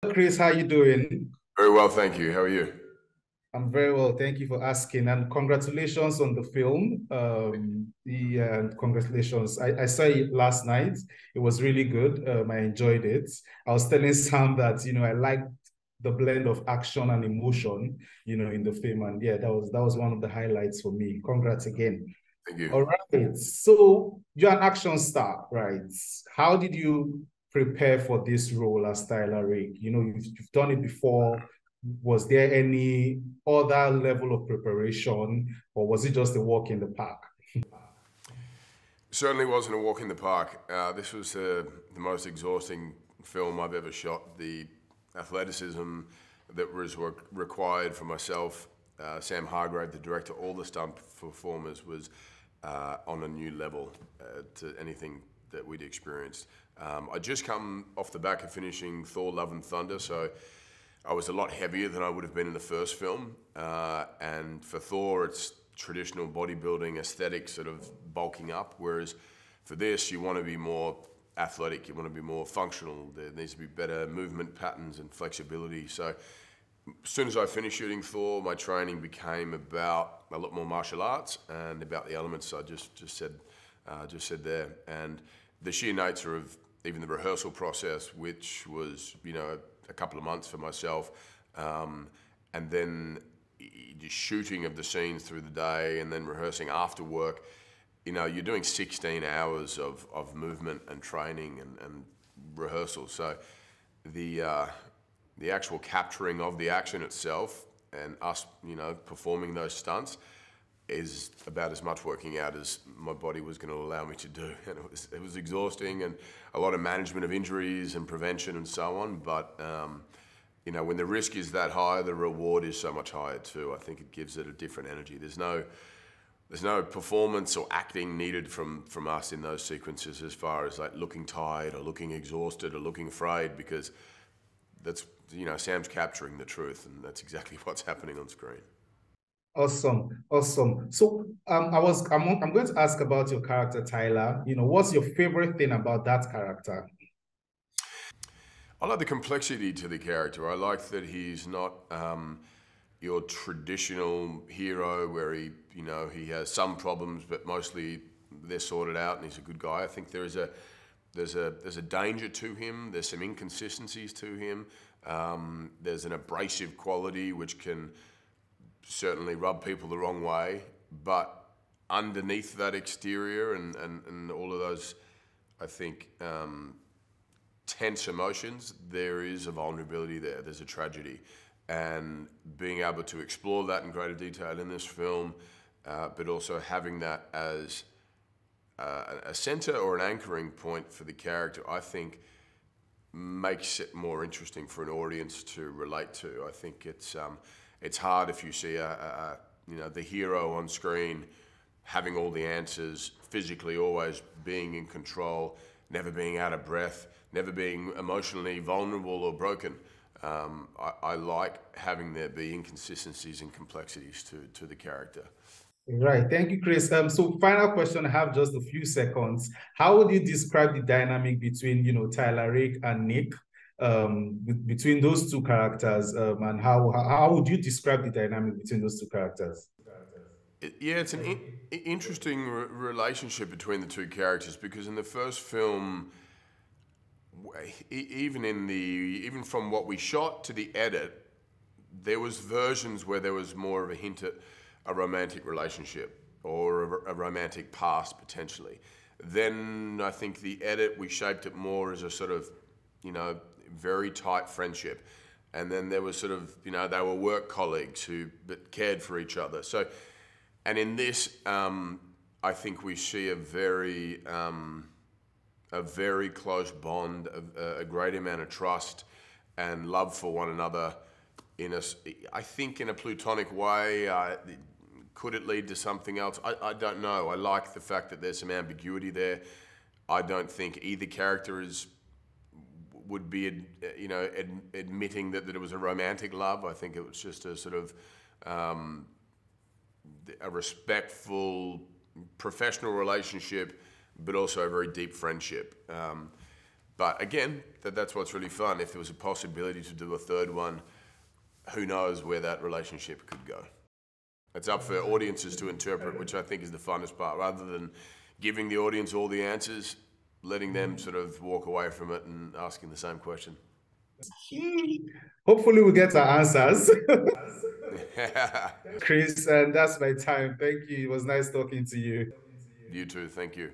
Chris, how you doing? Very well, thank you. How are you? I'm very well. Thank you for asking, and congratulations on the film. Congratulations. I saw it last night. It was really good. I enjoyed it. I was telling Sam that I liked the blend of action and emotion, in the film, and yeah, that was one of the highlights for me. Congrats again. Thank you. All right. So you're an action star, right? How did you prepare for this role as Tyler Rake? You've done it before. Was there any other level of preparation, or was it just a walk in the park? Certainly wasn't a walk in the park. This was the most exhausting film I've ever shot. The athleticism that was required for myself, Sam Hargrave, the director, all the stunt performers was on a new level to anything that we'd experienced. I just come off the back of finishing Thor: Love and Thunder, so I was a lot heavier than I would have been in the first film. And for Thor, it's traditional bodybuilding aesthetic, sort of bulking up. Whereas for this, you want to be more athletic, you want to be more functional. There needs to be better movement patterns and flexibility. So as soon as I finished shooting Thor, my training became about a lot more martial arts and about the elements I just said there. And the sheer nature of even the rehearsal process, which was, a couple of months for myself, and then just shooting of the scenes through the day and then rehearsing after work. You're doing 16 hours of movement and training and rehearsal. So the actual capturing of the action itself and us, performing those stunts is about as much working out as my body was going to allow me to do. And it was exhausting, and a lot of management of injuries and prevention and so on. But when the risk is that high, the reward is so much higher too. I think it gives it a different energy. There's no performance or acting needed from us in those sequences as far as like looking tired or looking exhausted or looking afraid, because that's, Sam's capturing the truth, and that's exactly what's happening on screen. Awesome, awesome. So I'm going to ask about your character, Tyler. What's your favorite thing about that character? I like the complexity to the character. I like that he's not your traditional hero where he has some problems, but mostly they're sorted out and he's a good guy. I think there's a danger to him. There's some inconsistencies to him. There's an abrasive quality which can certainly rub people the wrong way, but underneath that exterior and all of those, I think, tense emotions, there is a vulnerability there. There's a tragedy. And being able to explore that in greater detail in this film, but also having that as a center or an anchoring point for the character, I think makes it more interesting for an audience to relate to. I think it's hard if you see the hero on screen having all the answers, physically always being in control, never being out of breath, never being emotionally vulnerable or broken. I like having there be inconsistencies and complexities to the character. Right. Thank you, Chris. So final question, I have just a few seconds. How would you describe the dynamic between, Tyler Rake and Nik, between those two characters, and how would you describe the dynamic between those two characters? Yeah, it's an interesting relationship between the two characters, because in the first film, even from what we shot to the edit, there was versions where there was more of a hint at a romantic relationship or a romantic past potentially. Then I think the edit, we shaped it more as a sort of, very tight friendship. And then there was sort of, they were work colleagues who but cared for each other. So, and in this, I think we see a very close bond, a great amount of trust and love for one another. I think in a plutonic way. Could it lead to something else? I don't know. I like the fact that there's some ambiguity there. I don't think either character would be, admitting that it was a romantic love. I think it was just a sort of a respectful, professional relationship, but also a very deep friendship. But again, that's what's really fun. If there was a possibility to do a third one, who knows where that relationship could go. It's up for audiences to interpret, which I think is the funnest part. Rather than giving the audience all the answers, letting them sort of walk away from it and asking the same question. Hopefully we get our answers. Chris, and that's my time. Thank you. It was nice talking to you. You too. Thank you.